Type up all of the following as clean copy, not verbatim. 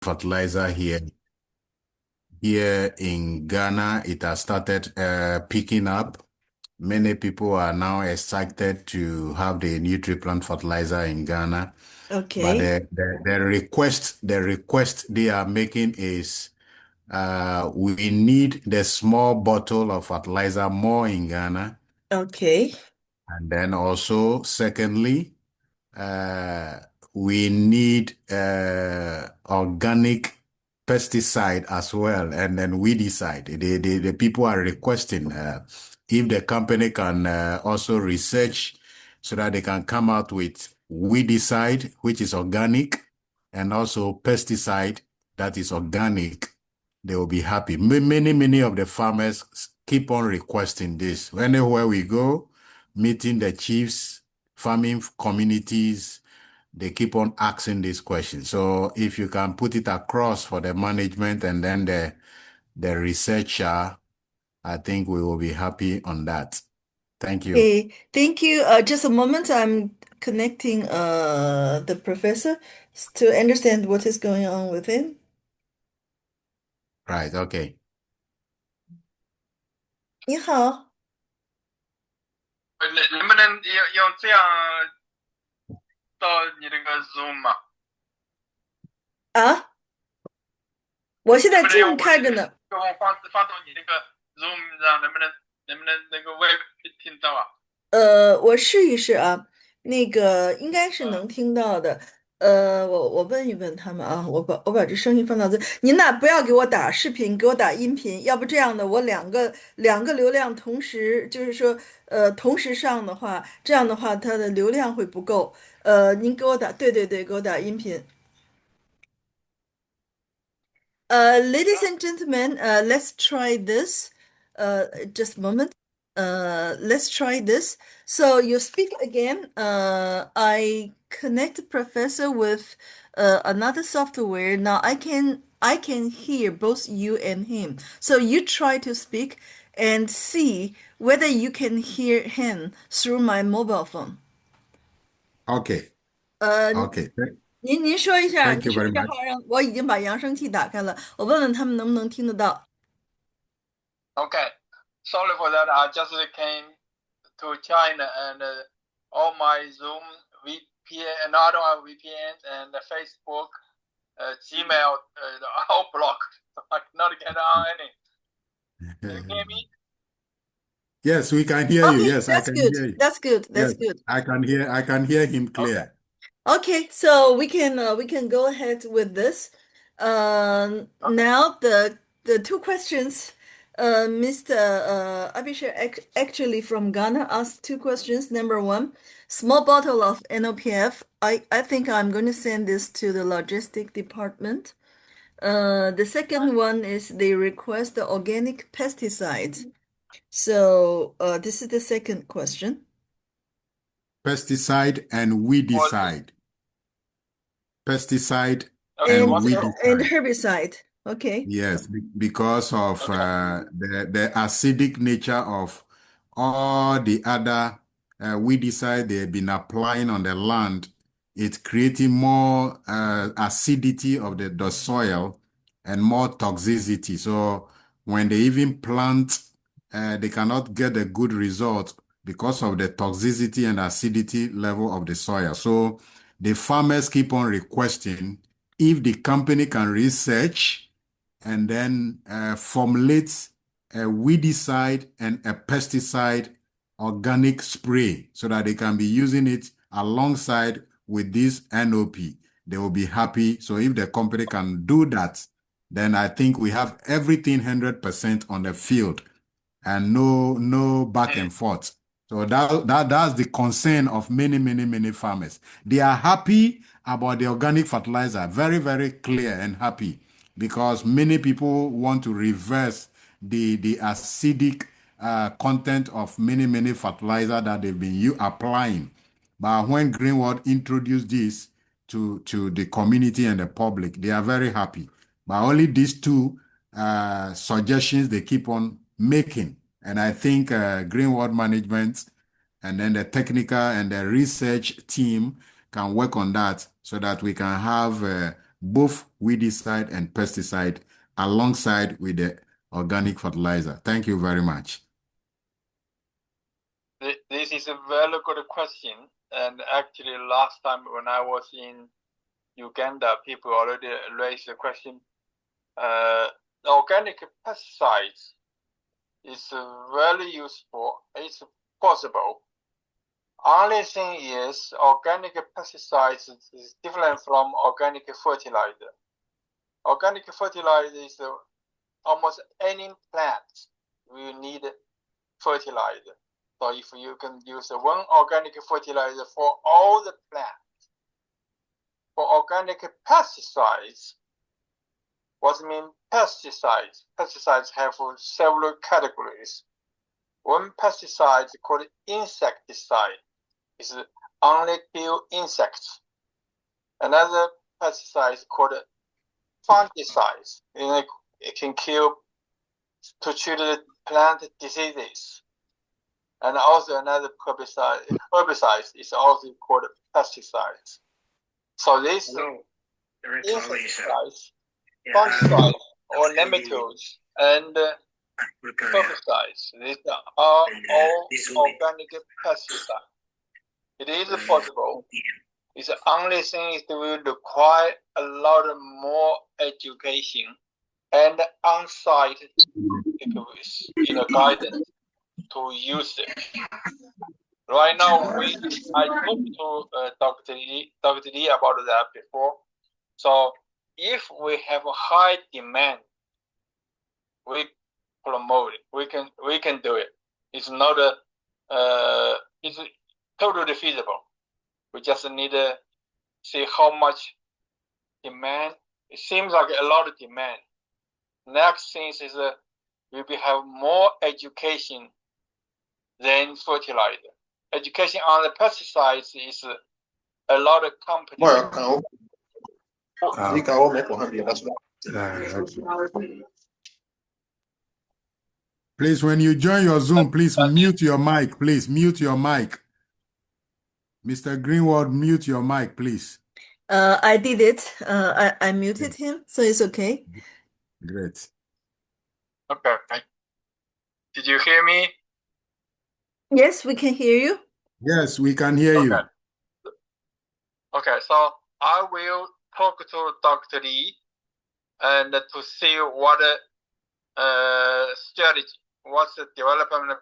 fertilizer here in Ghana. It has started picking up. Many people are now excited to have the Nutriplant fertilizer in Ghana. But Okay. the request they are making is we need the small bottle of fertilizer more in Ghana. Okay. And then also, secondly, uh, we need organic pesticide as well, and then weedicide. The people are requesting if the company can also research so that they can come out with weedicide, which is organic, and also pesticide that is organic. They will be happy. Many of the farmers keep on requesting this. Anywhere we go, meeting the chiefs, farming communities, they keep on asking this question. So if you can put it across for the management and then the researcher, I think we will be happy on that. Thank you. Okay. Thank you. Just a moment. I'm connecting the professor to understand what is going on with him. Right. Okay. 你好啊，我现在 Zoom 开着呢。能不能用我这个放到你那个 Zoom 上，能不能那个 我试一试啊，那个应该是能听到的。我问一问他们啊，我把这声音放到这，您呐不要给我打视频，给我打音频，要不这样的我两个流量同时，就是说同时上的话，这样的话它的流量会不够。您给我打，对对对，给我打音频。Ladies and gentlemen, let's try this. Just a moment. Let's try this. So you speak again. I connect Professor with another software. Now I can hear both you and him. So you try to speak and see whether you can hear him through my mobile phone. Okay. 呃，Okay. 您说一下，Thank 您 you 说 very 一下 much. 话，让我已经把扬声器打开了，我问问他们能不能听得到。Okay, sorry for that. I just came to China and all my Zoom VPN, and I don't have VPN and Facebook, Gmail, all blocked. So I cannot get on any. Can you hear me? Yes, we can hear you. Okay, Yes, I that's can good. hear you. That's good. That's Yes, good. I can hear him Okay. clear. Okay, so we can go ahead with this. Okay. Now the two questions. Mr. Abhishek actually from Ghana asked two questions. Number one, small bottle of NOPF. I think I'm going to send this to the logistic department. The second one is they request the organic pesticides. So this is the second question. Pesticide and What is weedicide. Pesticide okay? and And What is and weedicide. herbicide. Okay. Yes, because of okay? the acidic nature of all the other weedicide they've been applying on the land, it's creating more acidity of the soil and more toxicity. So when they even plant, they cannot get a good result because of the toxicity and acidity level of the soil. So the farmers keep on requesting if the company can research and then formulate a weedicide and a pesticide organic spray so that they can be using it alongside with this NOP. They will be happy. So if the company can do that, then I think we have everything 100% on the field and no back Mm. and forth. So that's the concern of many farmers. They are happy about the organic fertilizer, very clear and happy because many people want to reverse the acidic content of many fertilizer that they've been applying. But when Greenwood introduced this to the community and the public, they are very happy. But only these two suggestions they keep on making. And I think Greenwood management and then the technical and the research team can work on that so that we can have both weedicide and pesticide alongside with the organic fertilizer? Thank you very much. This is a very good question. And actually, last time when I was in Uganda, people already raised the question. Organic pesticides is very useful. It's possible. Only thing is, organic pesticides is different from organic fertilizer. Organic fertilizer is almost any plant will need fertilizer. So if you can use one organic fertilizer for all the plants, for organic pesticides, what I mean pesticides? Pesticides have several categories. One pesticide called insecticide is only kill insects. Another pesticide is called fungicides. It can kill to treat the plant diseases. And also another herbicide is also called pesticides. So these insecticides, fungicides or nematodes and herbicides, these are all organic pesticides. It is possible. It's the only thing is will require a lot more education and on-site guidance to use it. Right now, I talked to Dr. Li about that before. So if we have a high demand, we promote it. We can do it. It's not it's totally feasible. We just need to see how much demand. It seems like a lot of demand. Next thing is we will have more education than fertilizer. Education on the pesticides is a lot of companies. Please, when you join your Zoom, please mute your mic. Please mute your mic. Mr. Greenwald, mute your mic, please. I did it. I muted him, so it's okay. Great. Okay. Did you hear me? Yes, we can hear you. Yes, we can hear you. Okay, so I will talk to Dr. Li and to see what strategy, what's the development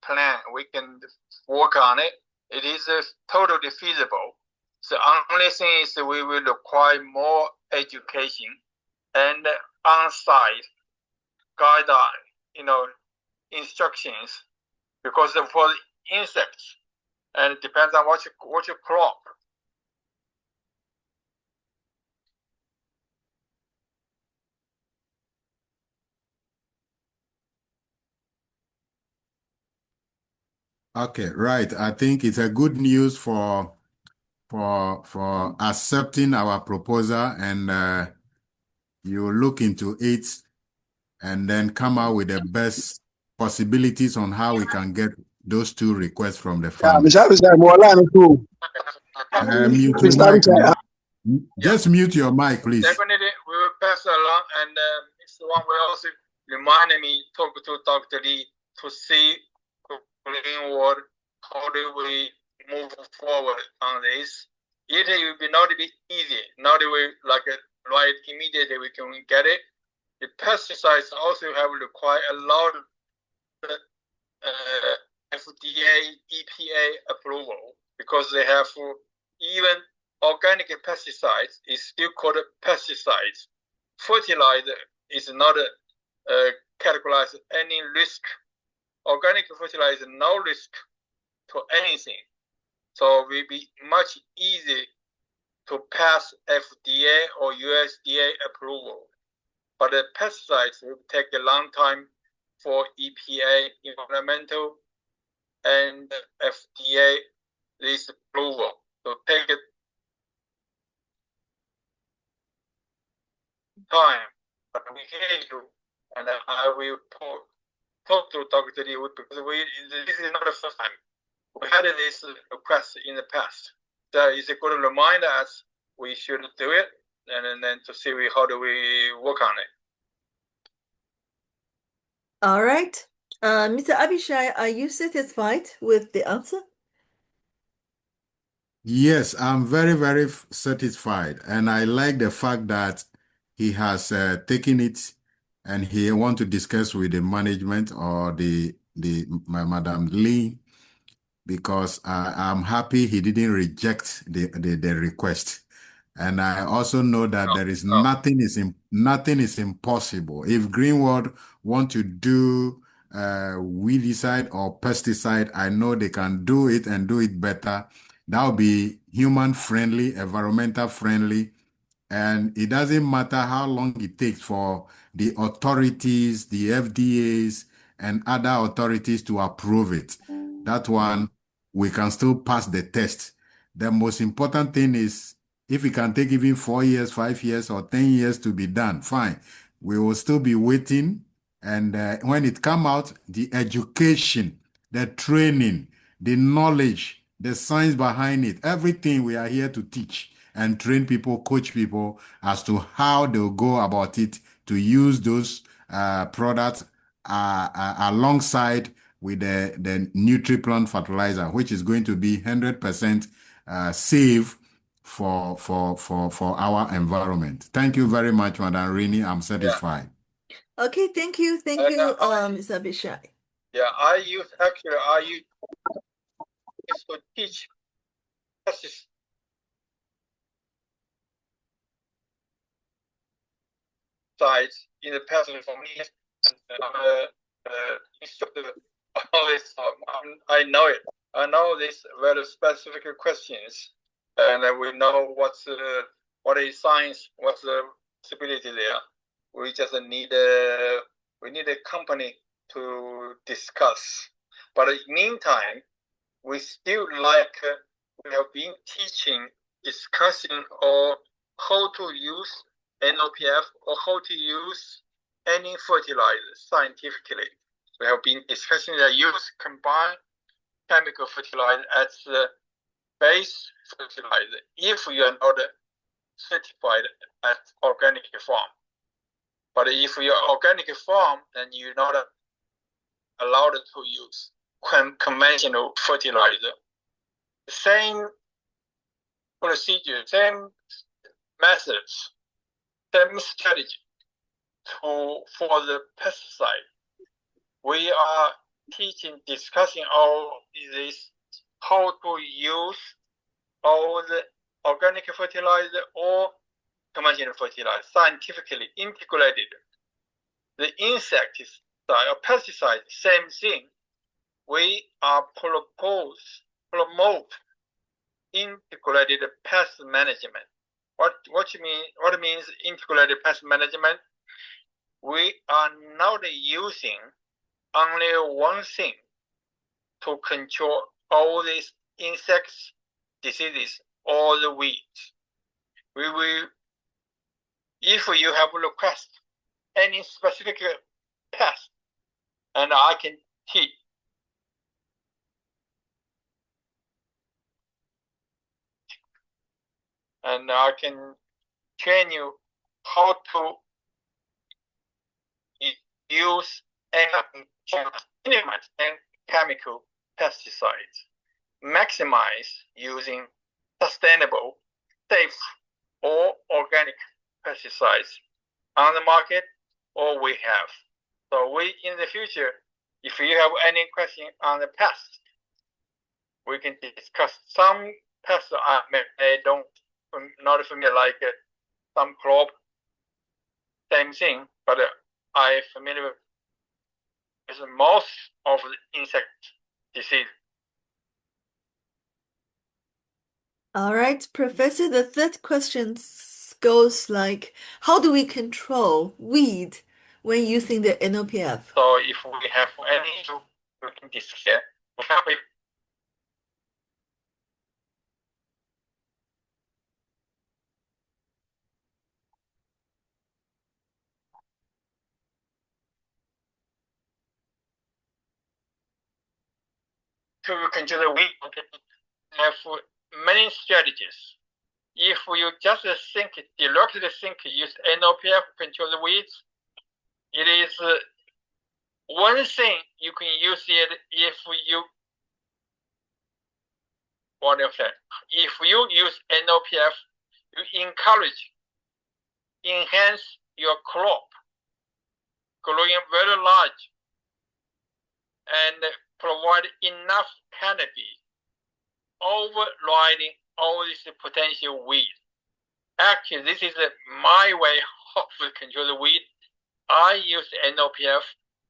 plan we can work on it. It is totally feasible. The only thing is we will require more education and on-site guideline, instructions, because for the insects, and it depends on what your crop. Okay, right. I think it's a good news for accepting our proposal, and you look into it and then come out with the best possibilities on how we can get those two requests from the farmers. Mute your mic. Just mute your mic, please. Definitely, we will pass along, and Mr. Wang will also remind me talk to Dr. Li to see Greenwald how do we move forward on this. It will be not be easy, not right immediately we can get it. The pesticides also have required a lot of FDA, EPA approval, because they have even organic pesticides is still called pesticides. Fertilizer is not categorized any risk. Organic fertilizer no risk to anything. So it will be much easier to pass FDA or USDA approval. But the pesticides will take a long time for EPA, environmental, and FDA this approval. So take it time. But we hear you, and I will talk to Dr. Li, because this is not the first time. We had this request in the past. So it's a good reminder us we should do it. and then to see how do we work on it. All right. Mr. Abishai, are you satisfied with the answer? Yes, I'm very, very satisfied. And I like the fact that he has taken it and he want to discuss with the management or my Madam Li, because I'm happy he didn't reject the request. And I also know that there is No. nothing is impossible. If Greenwood want to do weedicide or pesticide, I know they can do it and do it better. That will be human friendly, environmental friendly, and it doesn't matter how long it takes for the authorities, the FDAs, and other authorities to approve it. That one, we can still pass the test. The most important thing is if it can take even 4 years, 5 years, or 10 years to be done, fine. We will still be waiting. And when it come out, the education, the training, the knowledge, the science behind it, everything we are here to teach and train people, coach people as to how they'll go about it to use those products alongside with the Nutriplant fertilizer, which is going to be 100% safe for our environment. Thank you very much, Madam Rini. I'm satisfied. Okay, thank you, Mr. Abishai. Yeah, I use to teach pesticides in the past for me. Instructor always, I know it. I know these very specific questions, and we know what is science, what's the possibility there. We just need a company to discuss. But in the meantime, we still we have been teaching, discussing, or how to use NOPF or how to use any fertilizer scientifically. We have been discussing the use combined chemical fertilizer as the base fertilizer if you are not certified as organic farm. But if you are organic farm, then you're not allowed to use conventional fertilizer. The same procedure, same methods, same strategy for the pesticide. We are teaching, discussing all this, how to use all the organic fertilizer or conventional fertilizer scientifically integrated. The insecticide or pesticide, same thing. We are promote integrated pest management. What means integrated pest management? We are not using only one thing to control all these insects, diseases, or the weeds. We will, if you have request any specific pest, and I can teach. And I can train you how to use and chemical pesticides, maximize using sustainable, safe, or organic pesticides on the market or we have. So in the future, if you have any question on the pest, we can discuss some pests I don't not familiar, like some crop, same thing, but I'm familiar with most of the insect disease. All right, Professor, the third question goes like, how do we control weed when using the NOPF? So if we have any issue, we can discuss. To control the weed, we have many strategies. if you just directly use NOPF to control the weeds, it is one thing you can use it if you, if you use NOPF, you enhance your crop, growing very large, and provide enough canopy, overriding all this potential weed. Actually, this is my way of control the weed. I use NOPF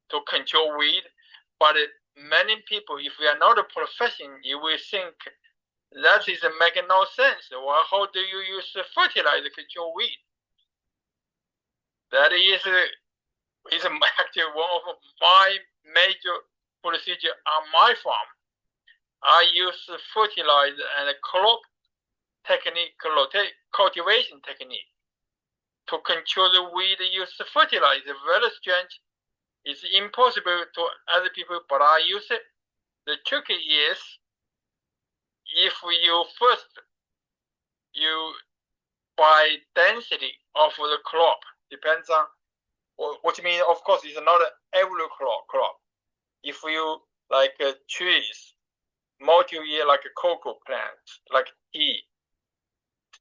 to control weed, but many people, if you are not a professional, you will think that is making no sense. Well, how do you use fertilizer to control weed? That is actually one of my major procedures on my farm. I use fertilizer and crop technique, cultivation technique to control the weed. Use fertilizer, very strange. It's impossible to other people, but I use it. The trick is, if you by density of the crop, depends on, which means, of course, it's not every crop. If you like trees, multi-year like cocoa plants, like tea,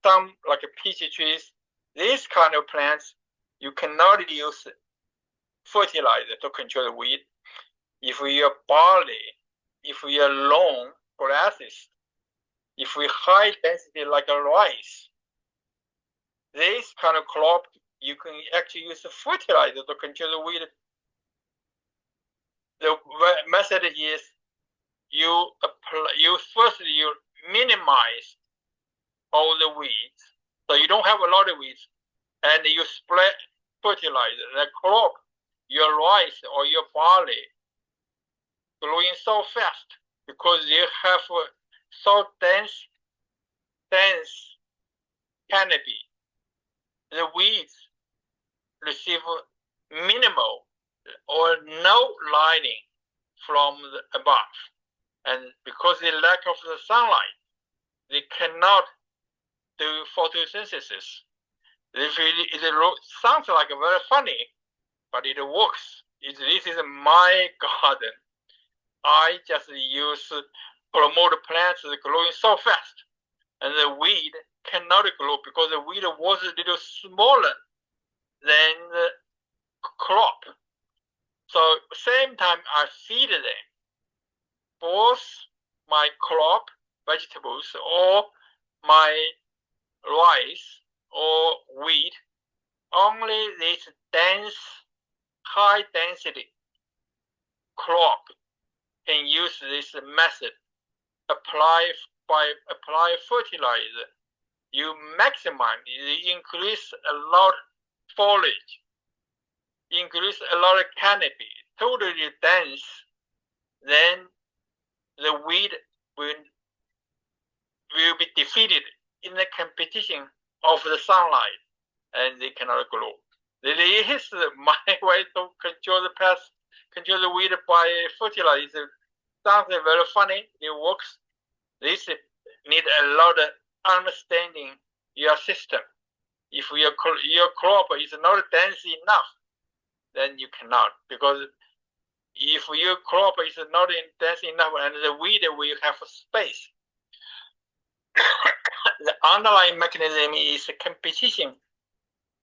some like peach trees, these kind of plants, you cannot use fertilizer to control the weed. If you're barley, if you're long grasses, if we high density like a rice, this kind of crop, you can actually use fertilizer to control the weed. The method is you minimize all the weeds, so you don't have a lot of weeds, and you spread fertilizer. The crop, your rice or your barley, growing so fast because you have so dense canopy. The weeds receive minimal or no lighting from the above, and because the lack of the sunlight, they cannot do photosynthesis. It sounds like very funny, but it works. This is my garden. I just use promote plants growing so fast, and the weed cannot grow because the weed was a little smaller than the crop. So same time I feed them, both my crop, vegetables, or my rice or wheat, only this dense, high density crop can use this method. Apply fertilizer. You maximize, you increase a lot foliage, increase a lot of canopy, totally dense, then the weed will be defeated in the competition of the sunlight, and they cannot grow. This is my way to control the pest, control the weed by fertilizer. Sounds very funny. It works. This need a lot of understanding your system. If your crop is not dense enough, then you cannot, because if your crop is not dense enough and the weed will have space, the underlying mechanism is a competition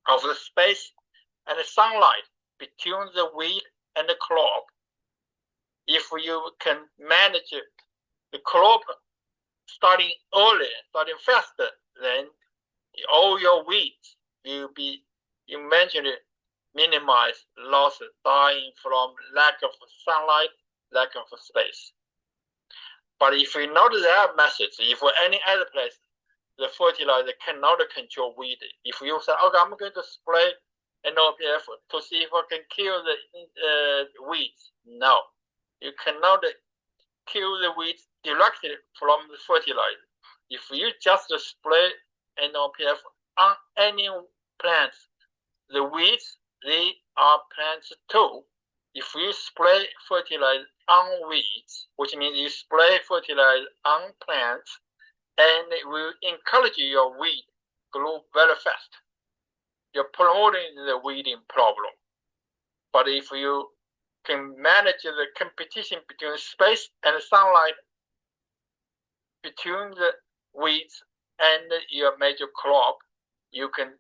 of the space and the sunlight between the weed and the crop. If you can manage the crop starting early, starting faster, then all your weeds will be eventually minimized, loss, dying from lack of sunlight, lack of space. But if you not that method, if any other place, the fertilizer cannot control weed. If you say, okay, I'm going to spray NOPF to see if I can kill the weeds. No, you cannot kill the weeds directly from the fertilizer. If you just spray NOPF on any plants, the weeds, they are plants too. If you spray fertilizer on weeds, which means you spray fertilizer on plants, and it will encourage your weed grow very fast. You're promoting the weeding problem. But if you can manage the competition between space and sunlight between the weeds and your major crop, you can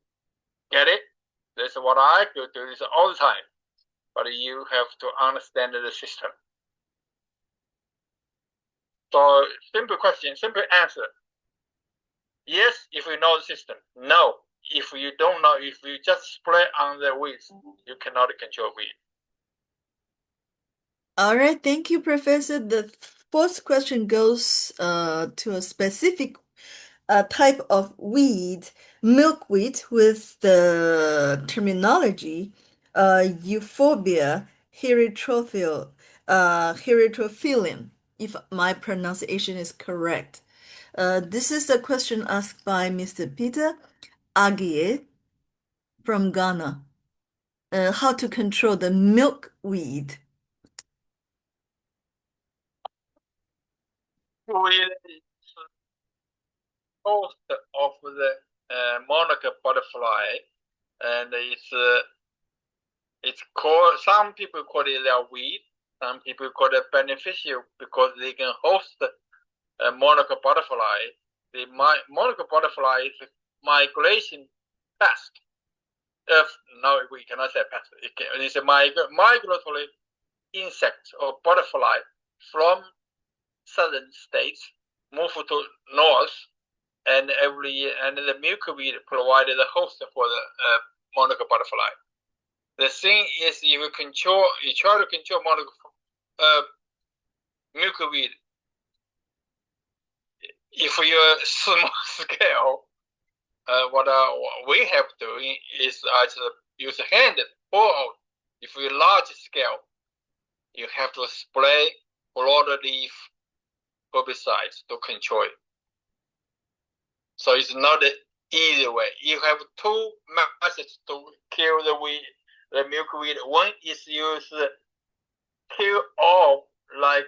get it. That's what I do this all the time. But you have to understand the system. So simple question, simple answer. Yes, if you know the system. No, if you don't know, if you just spray on the weeds, you cannot control weed. All right, thank you, Professor. The fourth question goes to a specific type of weed, milkweed, with the terminology Euphorbia heterophyllum, if my pronunciation is correct. This is a question asked by Mr. Peter Agie from Ghana. How to control the milkweed? Weed is host of the monarch butterfly, and it's called, some people call it a weed, some people call it beneficial because they can host a monarch butterfly. The monarch butterfly is a migration pest. No, we cannot say pest. It's a migratory insect or butterfly from southern states, move to north, and every year, and the milkweed provided the host for the monarch butterfly. The thing is, you try to control milkweed. If you're small scale, what we have to do is use hand pour out. If you're large scale, you have to spray broadleaf herbicides to control it. So it's not the easy way. You have two methods to kill the milkweed. One is use kill all, like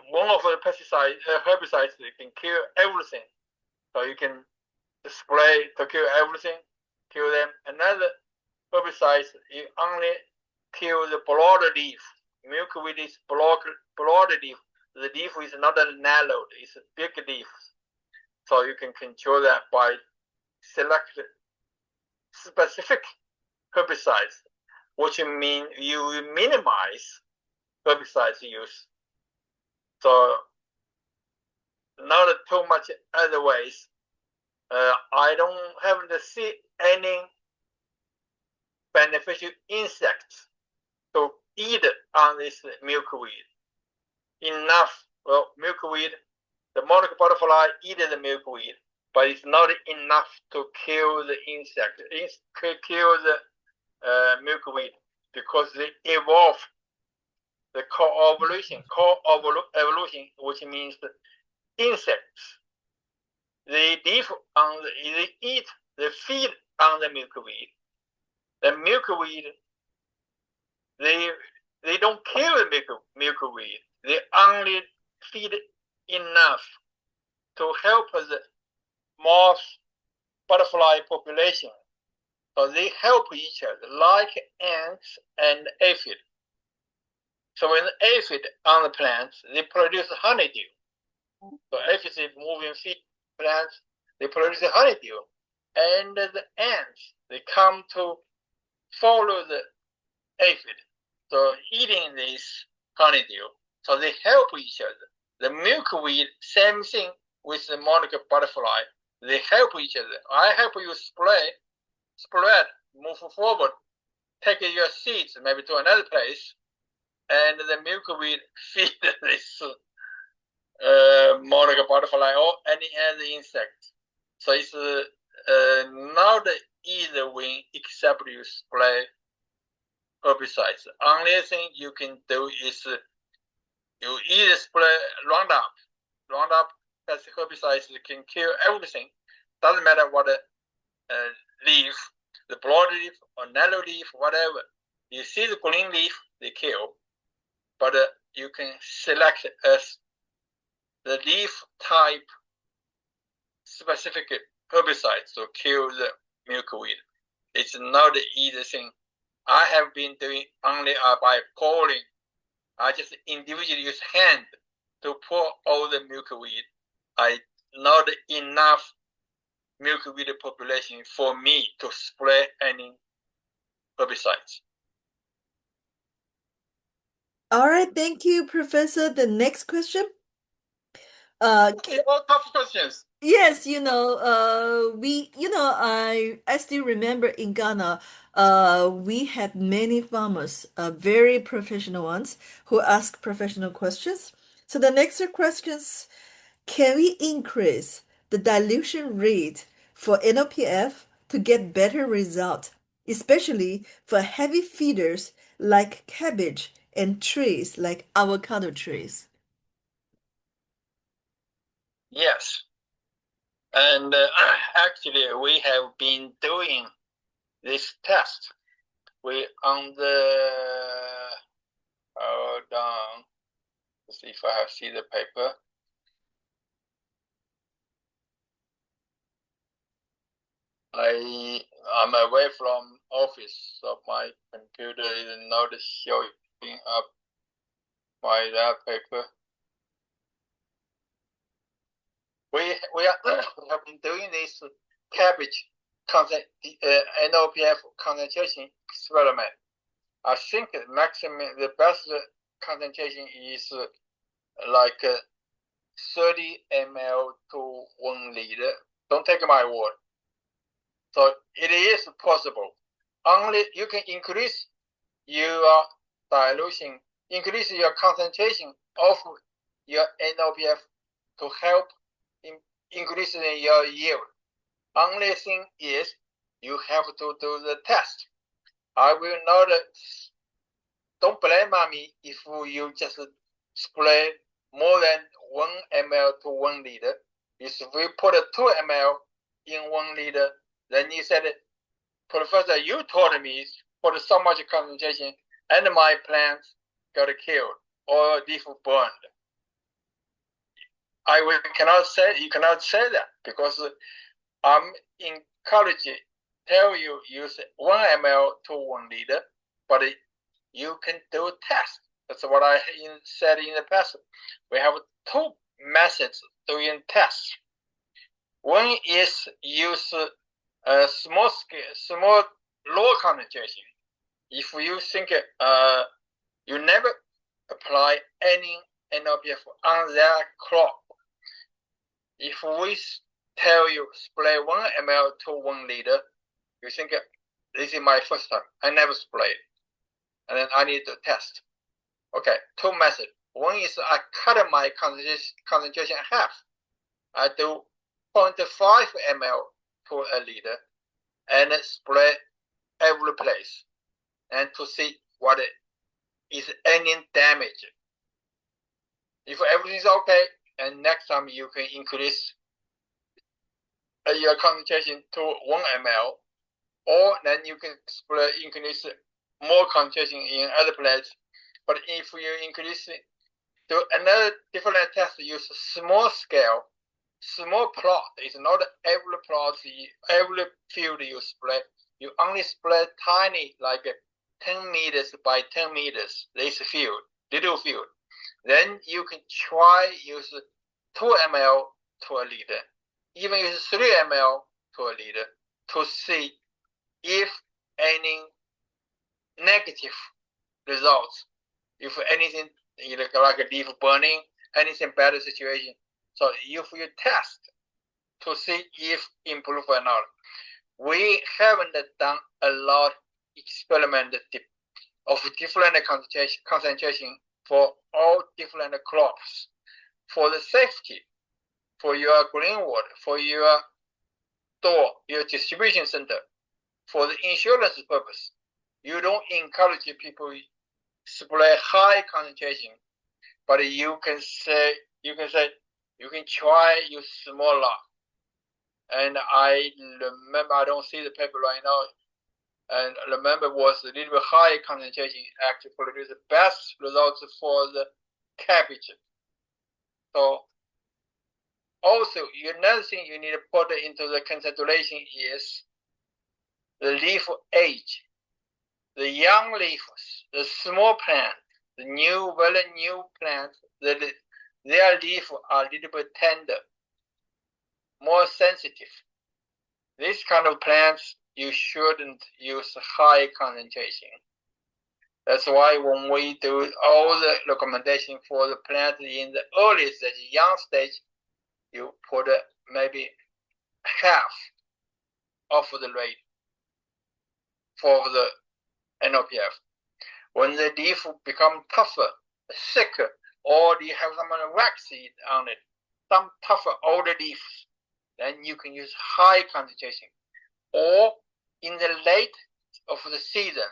one of the herbicides that can kill everything. So you can spray to kill everything, kill them. Another herbicide, you only kill the broadleaf. Milkweed is broadleaf. The leaf is not narrow, it's a big leaf. So you can control that by selecting specific herbicides, which means you minimize herbicides use. So not too much other ways. I haven't seen any beneficial insects to eat on this milkweed. Enough. Well, milkweed, the monarch butterfly eat the milkweed, but it's not enough to kill the insect, kill the milkweed, because they evolve the co-evolution, which means the insects. They feed on the milkweed. The milkweed, they don't kill the milkweed. They only feed enough to help the moth butterfly population. So they help each other, like ants and aphid. So when the aphid on the plants, they produce honeydew. So aphids is moving feed plants, they produce honeydew. And the ants, they come to follow the aphid. So eating this honeydew. So they help each other. The milkweed, same thing with the monarch butterfly. They help each other. I help you spread, move forward, take your seeds maybe to another place, and the milkweed feed this monarch butterfly or any other insect. So it's not easy win except you spray herbicides. Only thing you can do is you either spray Roundup. Roundup has herbicides that can kill everything. Doesn't matter what leaf, the broadleaf or narrow leaf, whatever. You see the green leaf, they kill. But you can select as the leaf type specific herbicides to kill the milkweed. It's not the easy thing. I have been doing only by pouring. I just individually use hand to pour all the milkweed. Not enough milkweed population for me to spray any herbicides. All right, thank you, Professor. The next question. All tough questions. Yes, I still remember in Ghana, we had many farmers, very professional ones, who ask professional questions. So the next questions, can we increase the dilution rate for NOPF to get better result, especially for heavy feeders like cabbage and trees like avocado trees? Yes. And actually, we have been doing this test. We on the hold on. Let's see if I see the paper. I'm away from office, so my computer is not showing up that paper. We have been doing this cabbage NOPF concentration experiment. I think the best concentration is like 30 ml to 1 liter. Don't take my word. So it is possible. Only you can increase your dilution, increase your concentration of your NOPF to help increase your yield. Only thing is you have to do the test. I will not, don't blame me if you just spray more than 1 ml to 1 liter. If we put 2 ml in 1 liter, then you said, Professor, you told me put so much concentration and my plants got killed or leaf burned. You cannot say that because I'm encouraged tell you use 1 ml to 1 liter, but you can do a test. That's what I said in the past. We have 2 methods doing tests. One is use a small low concentration. If you think you never apply any NOPF on that crop, if we tell you spray 1 ml to 1 liter, you think this is my first time. I never sprayed, and then I need to test. Okay, 2 methods. One is I cut my concentration in half. I do 0.5 ml to a liter and spray every place, and to see what is any damage. If everything's okay, and next time you can increase your concentration to 1 ml, or then you can increase more concentration in other places. But if you increase to another different test, use small scale, small plot. It's not every plot, every field you spray. You only spray tiny, like 10 meters by 10 meters, this field, little field. Then you can try use 2 ml to a liter, even use 3 ml to a liter to see if any negative results, if anything like a leaf burning, anything bad situation. So if you test to see if improve or not. We haven't done a lot experiment of different concentration for all different crops. For the safety, for your greenwood, for your store, your distribution center, for the insurance purpose, you don't encourage people spray high concentration, but you can try use small lot. And I remember, I don't see the paper right now, and remember was a little bit high concentration actually produce the best results for the cabbage. So Also, another thing you need to put into the consideration is the leaf age. The young leaves, the small plant, the very new plants, their leaves are a little bit tender, more sensitive. This kind of plants, you shouldn't use high concentration. That's why when we do all the recommendation for the plant in the early stage, young stage, you put maybe half of the rate for the NOPF. When the leaf become tougher, thicker, or you have some waxy on it, some tougher older leaves, then you can use high concentration. Or in the late of the season,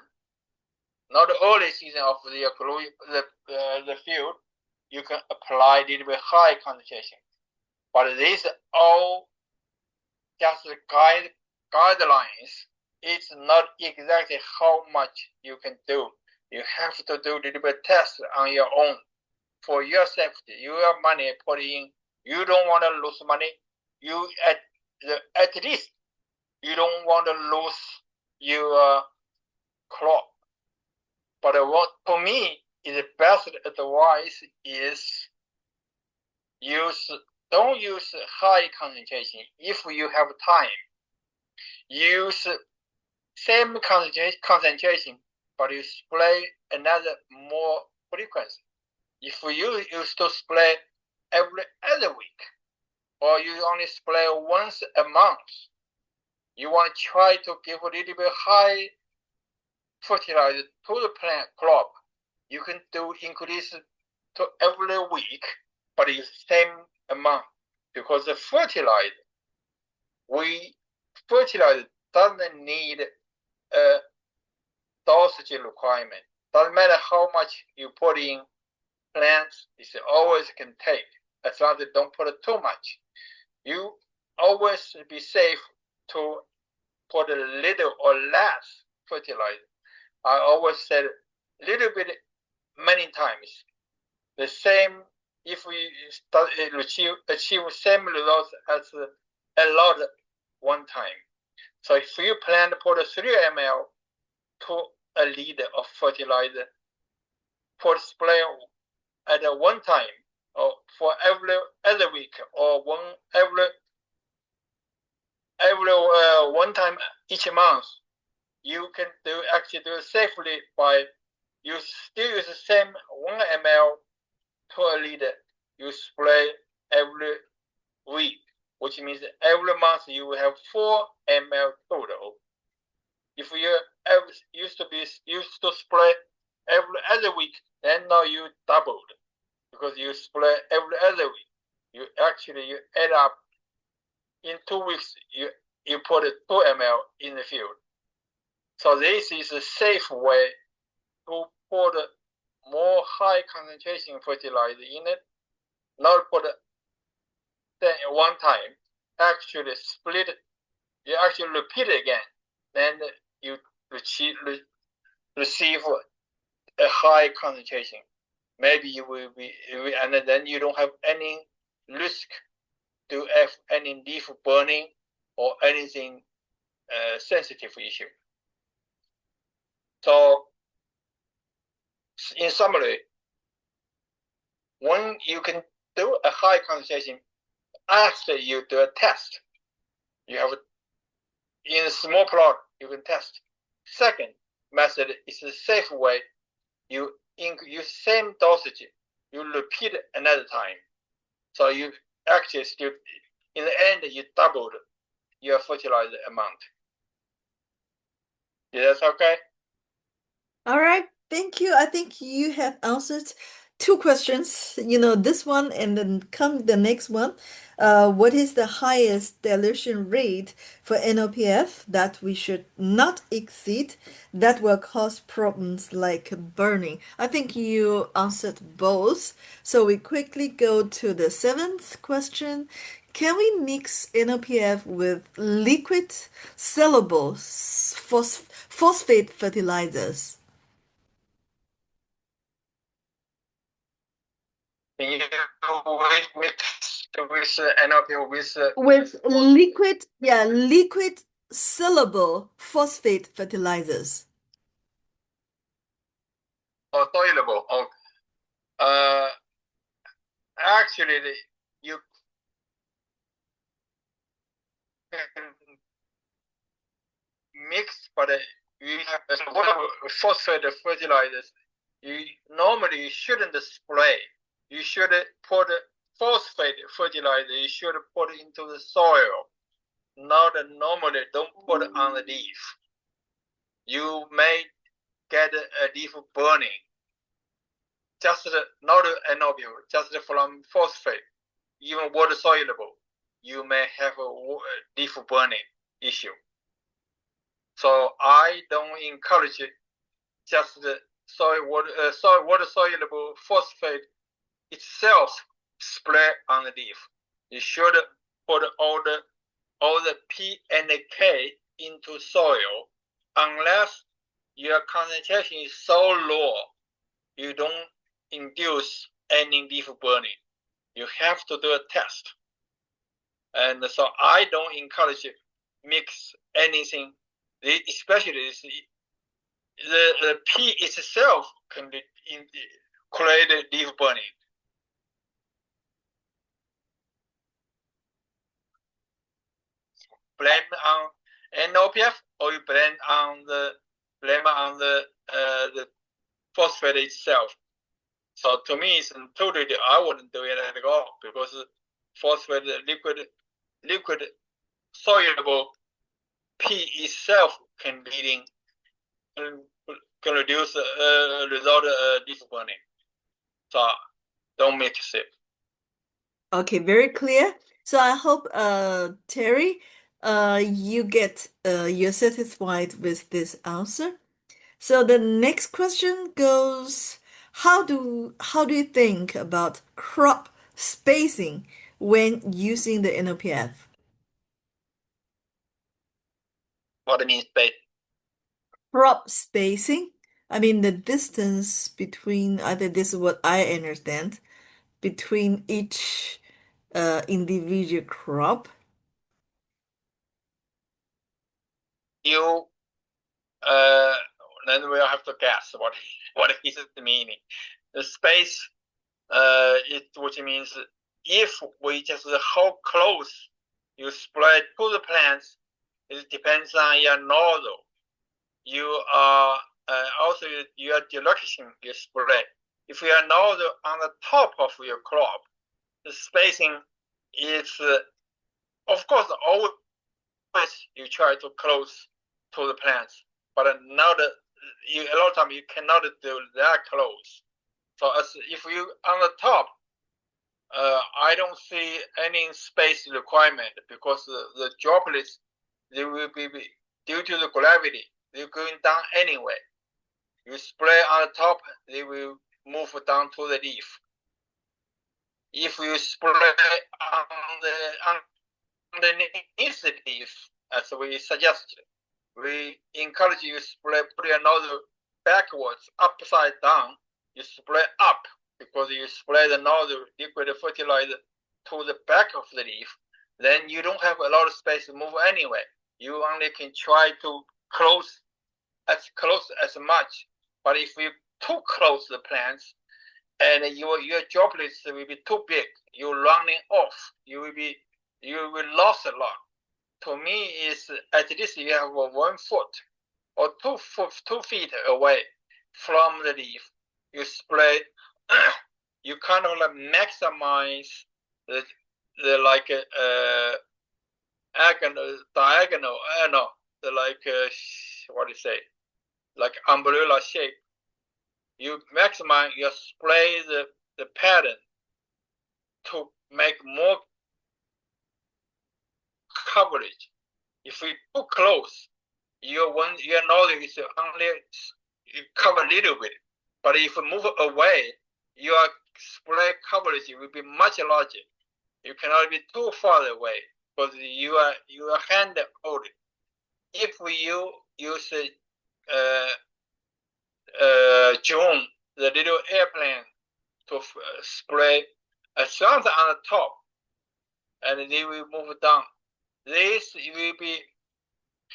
not the early season of the field, you can apply a little bit high concentration. But these are all just guidelines. It's not exactly how much you can do. You have to do a little bit test on your own for your safety. Your money put in. You don't want to lose money. You at least you don't want to lose your crop. But what for me is the best advice is don't use high concentration. If you have time, use same concentration, but you spray another more frequency. If you used to spray every other week, or you only spray once a month, you want to try to give a little bit high fertilizer to the plant crop. You can do increase to every week, but it's same amount, because the fertilizer doesn't need a dosage requirement. Doesn't matter how much you put in plants, it always can take, as long as you don't put too much. You always be safe to put a little or less fertilizer. I always said a little bit many times. The same, if we achieve same results as a lot one time. So if you plan to put 3 ml to a liter of fertilizer, put spray at one time, or for every other week, or every one time each month, you can actually do it safely by you still use the same 1 ml to a liter. You spray every week, which means every month you will have 4 ml total. If you used to spray every other week, then now you doubled, because you spray every other week. You add up in 2 weeks. You put 2 ml in the field. So this is a safe way to put more high concentration fertilizer in it, not put then one time. Actually split it. You actually repeat it again. Then you receive a high concentration. Maybe you will be, and then you don't have any risk to have any leaf burning or anything sensitive issue. So, in summary, when you can do a high concentration after you do a test, you have in a small plot you can test. Second method is a safe way. You use same dosage, you repeat another time. So you actually still, in the end, you doubled your fertilizer amount. Is that okay? All right, thank you. I think you have answered 2 questions, this one and then come the next one. What is the highest dilution rate for NOPF that we should not exceed that will cause problems like burning? I think you answered both. So we quickly go to the 7th question. Can we mix NOPF with liquid soluble phosphate fertilizers? You mix with NLP with liquid, yeah, liquid soluble phosphate fertilizers. or soluble. Actually, you can mix, but you have phosphate fertilizers. You normally shouldn't spray. You should put phosphate fertilizer. You should put it into the soil. Not normally. Don't put it on the leaf. You may get a leaf burning. Just not NOB, just from phosphate, even water soluble, you may have a leaf burning issue. So I don't encourage just the soil water soluble phosphate itself spray on the leaf. You should put all the P and K into soil, unless your concentration is so low, you don't induce any leaf burning. You have to do a test. And so I don't encourage mix anything, especially the P itself can create leaf burning. Blame on NOPF, or you blame on the phosphate itself. So to me, it's totally, I wouldn't do it at all, because phosphate liquid soluble P itself can reduce result leaf burning. So don't mix it. Okay, very clear. So I hope, Terry, you're satisfied with this answer. So the next question goes, how do you think about crop spacing when using the NOPF? What do you mean space? Crop spacing, I mean the distance between, this is what I understand, between each individual crop. You then we'll have to guess what is the meaning. The space which means if we just how close you spread to the plants, it depends on your nozzle. You are also your direction you spread. If you are nozzle on the top of your crop, the spacing is of course always you try to close to the plants, but not a lot of time you cannot do that close. So as if you on the top, I don't see any space requirement, because the droplets, they will be due to the gravity, they're going down anyway. You spray on the top, they will move down to the leaf. If you spray underneath the leaf, as we suggest, we encourage you to put your nozzle backwards, upside down. You spray up, because you spray the nozzle liquid fertilizer to the back of the leaf. Then you don't have a lot of space to move anyway. You only can try to close as much. But if you too close the plants, and your droplets will be too big, you're running off. You will lose a lot. To me, is at least you have 1 foot or 2 feet away from the leaf. You spray. You kind of like maximize the diagonal. What do you say? Like umbrella shape. You maximize your spray the pattern to make more coverage. If we too close, your nozzle is only cover a little bit. But if you move away, your spray coverage will be much larger. You cannot be too far away, because you are hand hold. If you use drone, the little airplane, to spray a slant on the top, and they will move down. This will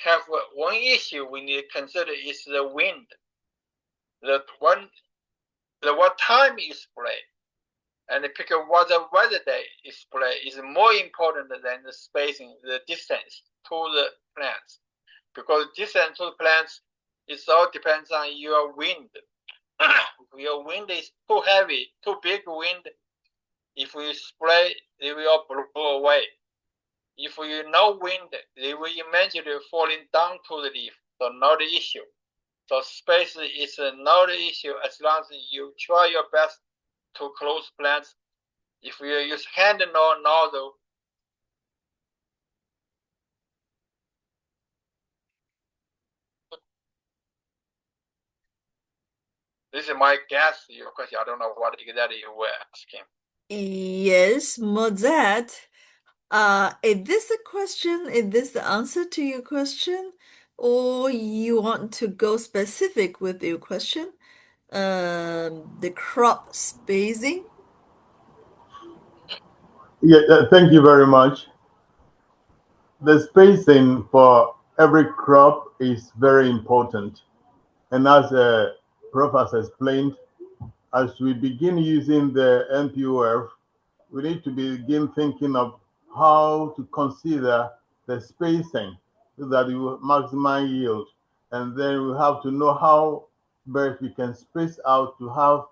have one issue we need to consider is the wind. What time you spray, and pick what the weather day you spray is more important than the spacing, the distance to the plants, because distance to the plants all depends on your wind. If your wind is too heavy, too big wind, if you spray, they will blow away. If you no wind, they will eventually falling down to the leaf. So not the issue. So space is not the issue as long as you try your best to close plants. If you use hand or nozzle, this is my guess. Your question, I don't know what exactly you were asking. Yes, Mozart. Is this a question? Is this the answer to your question? Or you want to go specific with your question? The crop spacing? Yeah, thank you very much. The spacing for every crop is very important. And as Prof has explained, as we begin using the NPOF, we need to begin thinking of how to consider the spacing so that you maximize yield. And then we have to know how best we can space out to have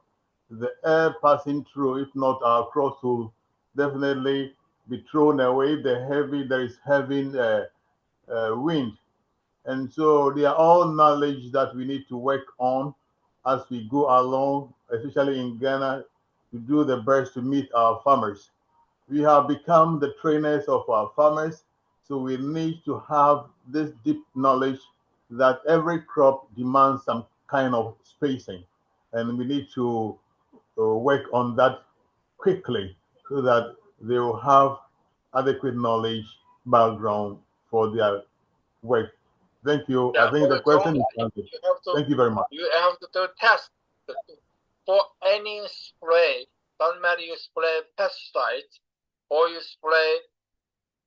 the air passing through. If not, our crops will definitely be thrown away. There is heavy wind. And so they are all knowledge that we need to work on as we go along, especially in Ghana, to do the best to meet our farmers. We have become the trainers of our farmers, so we need to have this deep knowledge that every crop demands some kind of spacing, and we need to work on that quickly so that they will have adequate knowledge background for their work. Thank you. Yeah, I think the question is answered. Thank you very much. You have to do test for any spray. Doesn't matter you spray pesticides or you spray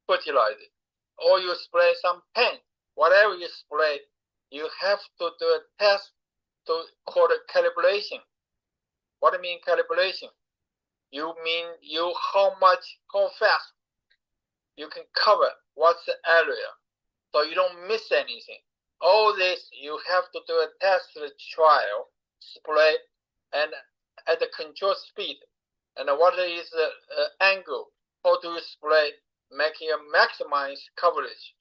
fertilizer or you spray some paint. Whatever you spray, you have to do a test to call it calibration. What do you mean calibration? You mean how fast you can cover what's the area, so you don't miss anything. All this you have to do a test trial, spray, and at the control speed, and what is the angle? How do you spray, making a maximize coverage,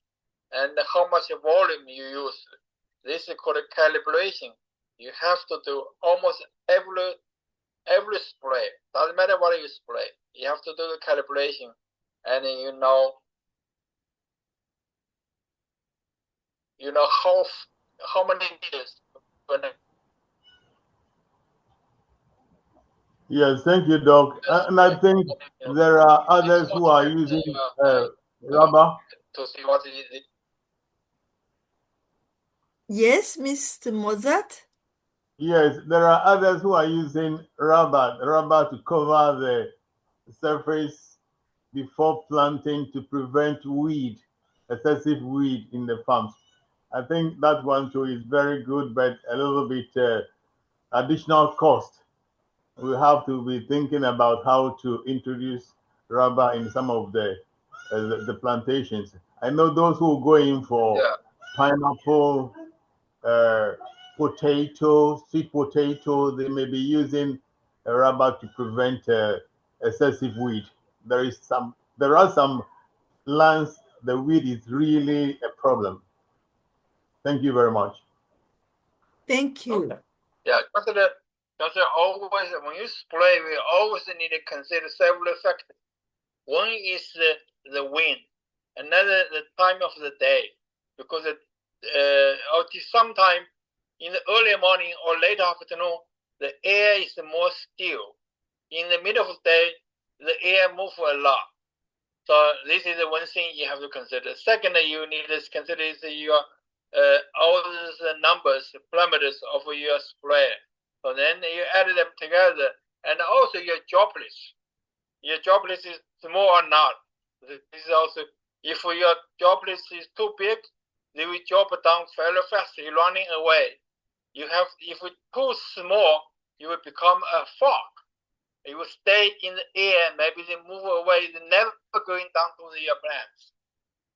and how much volume you use? This is called calibration. You have to do almost every spray. Doesn't matter what you spray. You have to do the calibration, and you know how many years. Yes, thank you, Doc. And I think there are others who are using rubber. To see what is it. Yes, Mr. Mozart? Yes, there are others who are using rubber to cover the surface before planting to prevent excessive weed in the farms. I think that one too is very good, but a little bit additional cost. We have to be thinking about how to introduce rubber in some of the plantations. I know those who go in for pineapple, potato, sweet potato, they may be using rubber to prevent excessive weed. There are some lands the weed is really a problem. Thank you very much. Thank you. Okay. Yeah, because always when you spray, we always need to consider several factors. One is the wind, another the time of the day, because sometime in the early morning or late afternoon, the air is more still. In the middle of the day, the air moves a lot. So this is the one thing you have to consider. Second, you need to consider is your all the numbers, parameters of your spray. So then you add them together, and also your droplets. Your droplets is small or not. This is also, if your droplet is too big, they will drop down very fast, running away. You have, if it's too small, you will become a fog. It will stay in the air, maybe they move away, they're never going down to your plants.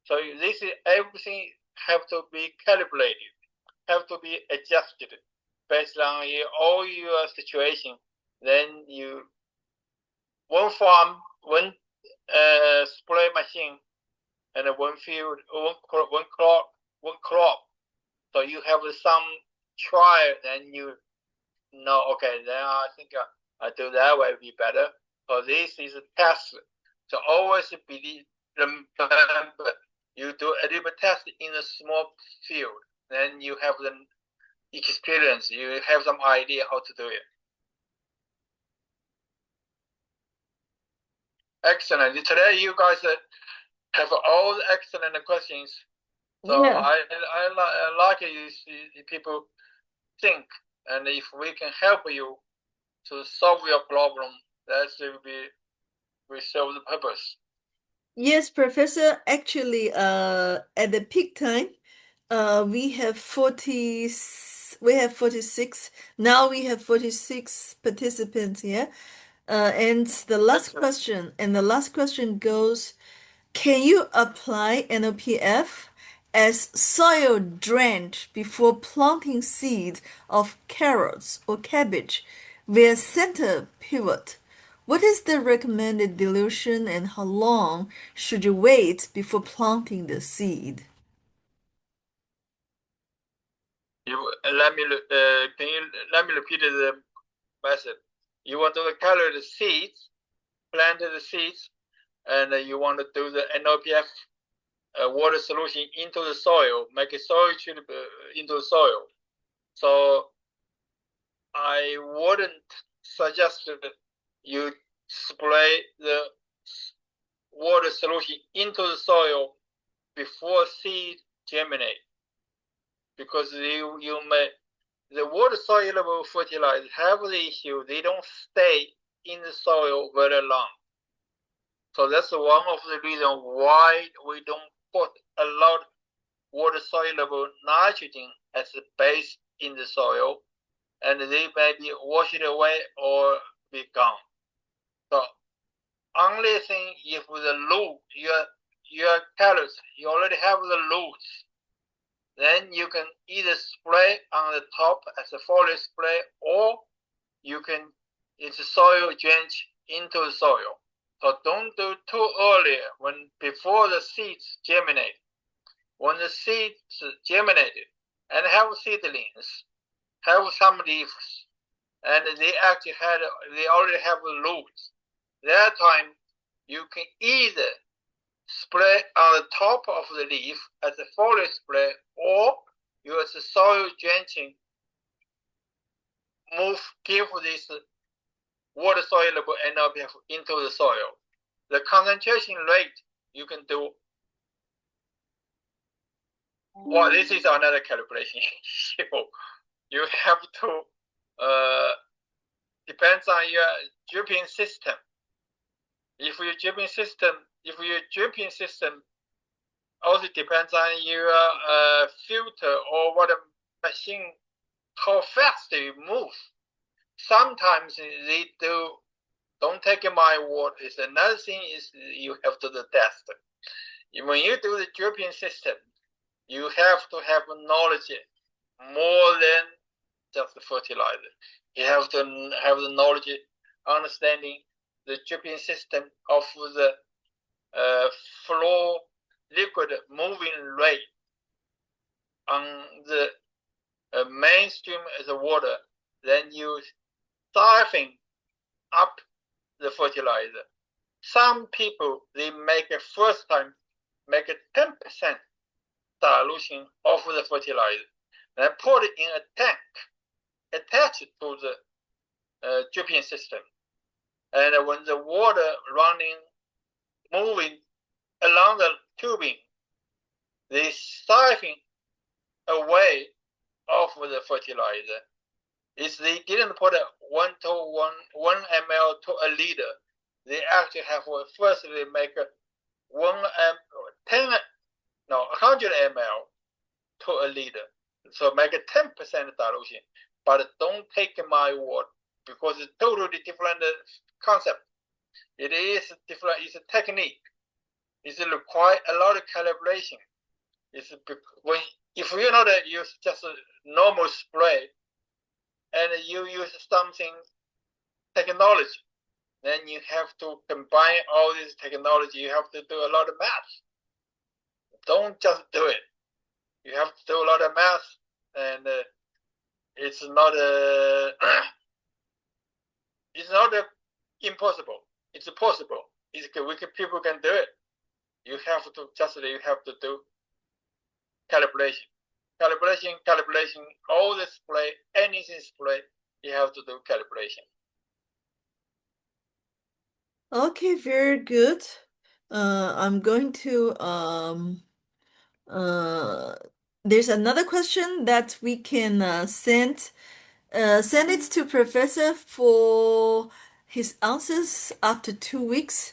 So this is, everything have to be calibrated, have to be adjusted based on all your situation. Then you, one farm, one spray machine, and one field, one crop. So you have some trial, then you know, okay, then I think I do that way be better. So this is a test. So always remember, you do a little test in a small field, then you have the experience, you have some idea how to do it. Excellent. Today you guys have all the excellent questions. So Yeah. I like you see people think, and if we can help you to solve your problem, that will be, we serve the purpose. Yes, Professor. Actually, at the peak time, we have 46. Now we have 46 participants here. And the last question goes, can you apply NOPF as soil drench before planting seeds of carrots or cabbage via center pivot? What is the recommended dilution and how long should you wait before planting the seed? Let me can you let me repeat the method? You want to color the seeds, plant the seeds, and you want to do the NOPF water solution into the soil, make a soil treatment into the soil. So I wouldn't suggest that you spray the water solution into the soil before seed germinate, because you may, the water soluble fertilizers have the issue, they don't stay in the soil very long. So that's one of the reasons why we don't put a lot of water soluble nitrogen as a base in the soil, and they may be washed away or be gone. So only thing, if the root, your carrots, you already have the roots, then you can either spray on the top as a foliar spray, or you can, it's a soil drench into the soil. So don't do too early, when before the seeds germinate. When the seeds germinated and have seedlings, have some leaves, and they actually they already have the roots, that time you can either spray on the top of the leaf as a foliar spray, or use a soil drenching, give this water soluble NOPF into the soil. The concentration rate you can do, well, this is another calibration issue. You have to, depends on your dripping system. If your dripping system also depends on your filter or what machine, how fast they move. Sometimes they do, don't take my word. It's another thing is you have to do the test. When you do the dripping system, you have to have knowledge more than just the fertilizer. You have to have the knowledge, understanding the dripping system of the flow liquid moving rate on the mainstream as a water. Then you siphon up the fertilizer. Some people, they make a first time, make a 10% dilution of the fertilizer, and put it in a tank, attach it to the dripping system. And when the water moving along the tubing, they siphon away of the fertilizer. If they didn't put a 1 ml to a liter, they actually have, first they make 100 ml to a liter. So make a 10% dilution, but don't take my word because it's totally different concept. It is different. It's a technique. It require a lot of calibration. If you know that use just a normal spray and you use something technology, then you have to combine all this technology. You have to do a lot of math. Don't just do it. You have to do a lot of math, and it's not it's not impossible. It's possible. People can do it. You have to do calibration. All the spray, anything spray, you have to do calibration. Okay, very good. I'm going to there's another question that we can send it to Professor for his answers after 2 weeks.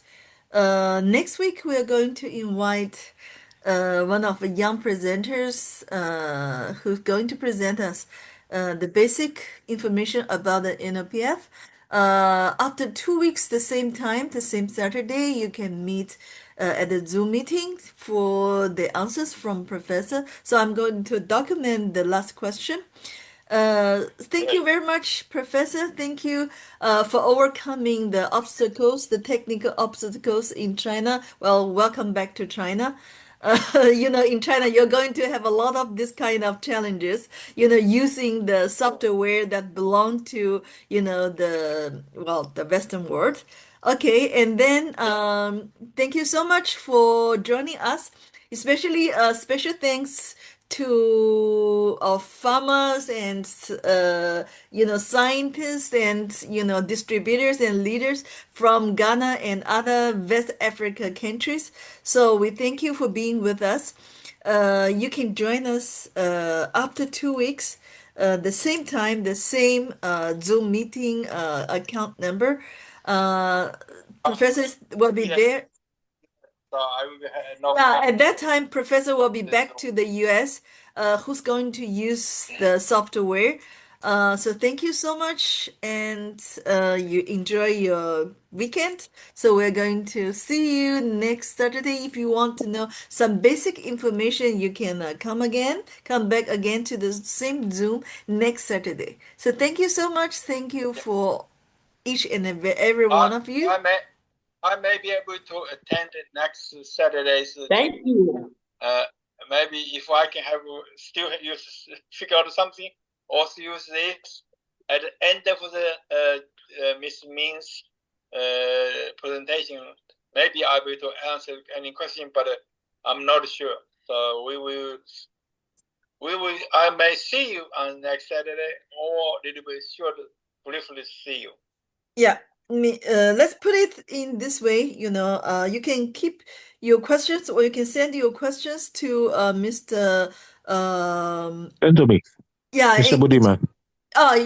Next week, we are going to invite one of the young presenters who's going to present us the basic information about the NOPF. After 2 weeks, the same time, the same Saturday, you can meet at the Zoom meeting for the answers from Professor. So I'm going to document the last question. Thank you very much, Professor. Thank you for overcoming the obstacles, the technical obstacles in China. Well, welcome back to China. In China, you're going to have a lot of this kind of challenges, using the software that belong to, the Western world. Okay, and then thank you so much for joining us, especially special thanks to farmers and scientists and distributors and leaders from Ghana and other West Africa countries. So we thank you for being with us. You can join us after 2 weeks, the same time, the same Zoom meeting account number. Professors will be there. So I will have no Yeah, at that time, Professor will be back to the US, who's going to use the software. So thank you so much, and you enjoy your weekend. So we're going to see you next Saturday. If you want to know some basic information, you can come back again to the same Zoom next Saturday. So thank you so much. Thank you for each and every one of you. I may be able to attend next Saturday's. Thank you. Maybe if I can figure out something, also use this at the end of the Miss Min's presentation. Maybe I'll be able to answer any question, but I'm not sure. So we will. I may see you on next Saturday, or a little bit short, briefly see you. Yeah, let's put it in this way, you can keep your questions or you can send your questions to Mr. Entomix. Yeah, Mr. Budiman.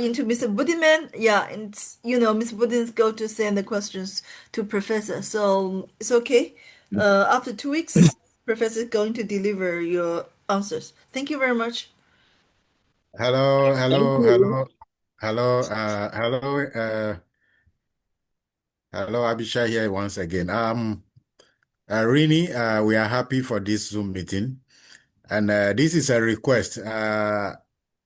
Into Mr. Budiman. Yeah, and Mr. Budiman is going to send the questions to Professor. So it's okay. After 2 weeks, Professor is going to deliver your answers. Thank you very much. Hello, Thank you. hello, Abisha here once again. Rini, we are happy for this Zoom meeting, and this is a request.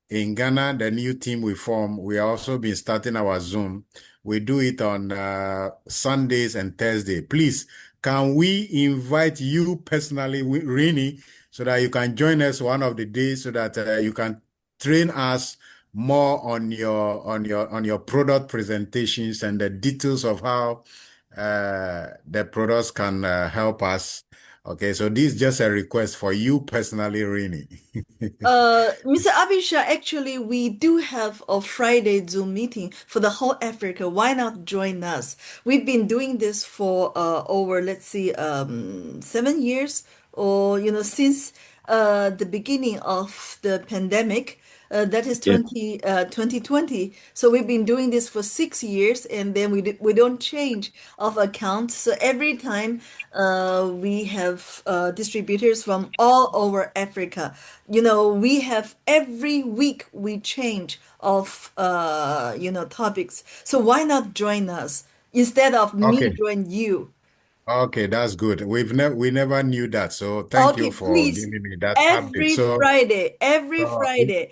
In Ghana, the new team we form, we also been starting our Zoom. We do it on Sundays and Thursday. Please, can we invite you personally, Rini, so that you can join us one of the days, so that you can train us more on your product presentations and the details of how the products can help us. Okay, so this is just a request for you personally, Rini. Mr. Abisha, actually, we do have a Friday Zoom meeting for the whole Africa. Why not join us? We've been doing this for over, let's see, 7 years, or since the beginning of the pandemic. That is Yes. 2020. So we've been doing this for 6 years, and then we don't change of account. So every time we have distributors from all over Africa. We have every week we change of topics. So why not join us instead of me Okay. join you? Okay, that's good. We never knew that. So thank you Okay, for please. giving me that update. Every So Friday,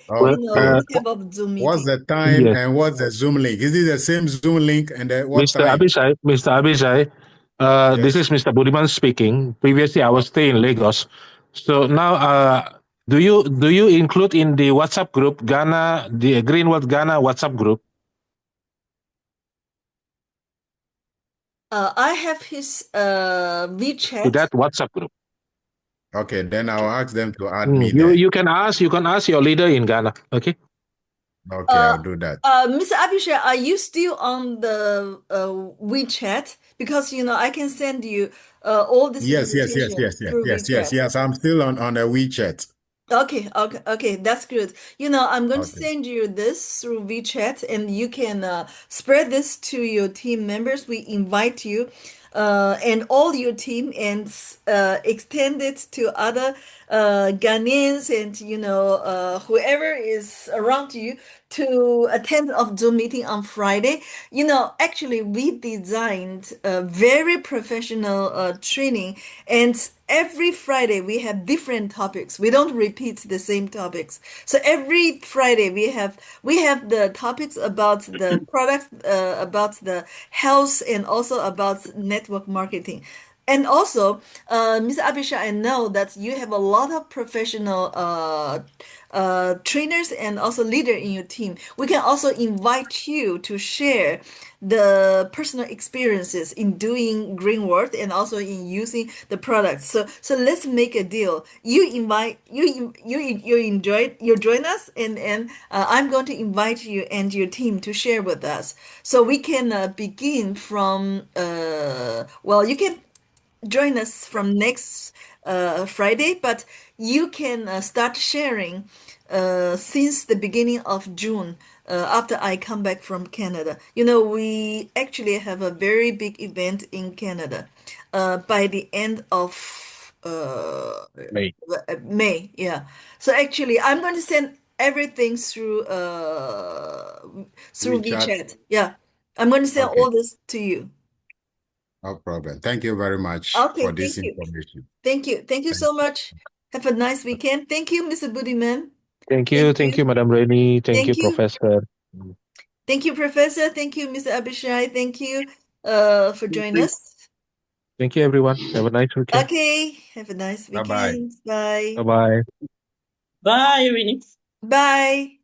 Well, okay. we have a Zoom What's meeting. the time yes, and what's the Zoom link? Is it the same Zoom link and what Mr. time? Abishai, this Yes. is Mr. Budiman speaking. Previously, I was staying in Lagos. So now, do you include in the WhatsApp group Ghana, the Greenwood Ghana WhatsApp group? I have his To WeChat. that WhatsApp group. Okay, then I'll ask them to add me You there. you can ask your leader in Ghana. Okay. Okay, I'll do that. Mr. Abhishek, are you still on the WeChat? Because I can send you all this Yes, yes, yes, invitation yes, yes, through yes, yes, WeChat. yes. I'm still on a WeChat. Okay, that's good. I'm going to Okay. send you this through WeChat, and you can spread this to your team members. We invite you and all your team, and extend it to other Ghanaians and whoever is around you to attend of Zoom meeting on Friday. Actually, we designed a very professional training, and every Friday we have different topics. We don't repeat the same topics. So every Friday we have the topics about the products, about the health, and also about network marketing. And also, Mr. Abisha, I know that you have a lot of professional trainers and also leader in your team. We can also invite you to share the personal experiences in doing green work and also in using the products. So let's make a deal. You join us, and I'm going to invite you and your team to share with us. So we can begin from you can join us from next Friday, but you can start sharing since the beginning of June after I come back from Canada. We actually have a very big event in Canada by the end of May. May. Yeah. So actually, I'm going to send everything through WeChat. WeChat. Yeah. I'm going to send Okay, all this to you. no problem. Thank you very much Okay, for this thank you. information. Thank you. Thank you Thank so much. Have a nice weekend. Thank you, Mr. Budiman. Thank Thank you, you. Madam Rainey. Thank you, Thank you. Professor. Thank you, Professor. Thank you, Mr. Abishai. Thank you for joining us. Thank you, everyone. Have a nice weekend. Okay. Have a nice Bye-bye. weekend. Bye. Bye bye. Bye, Winnie. Bye.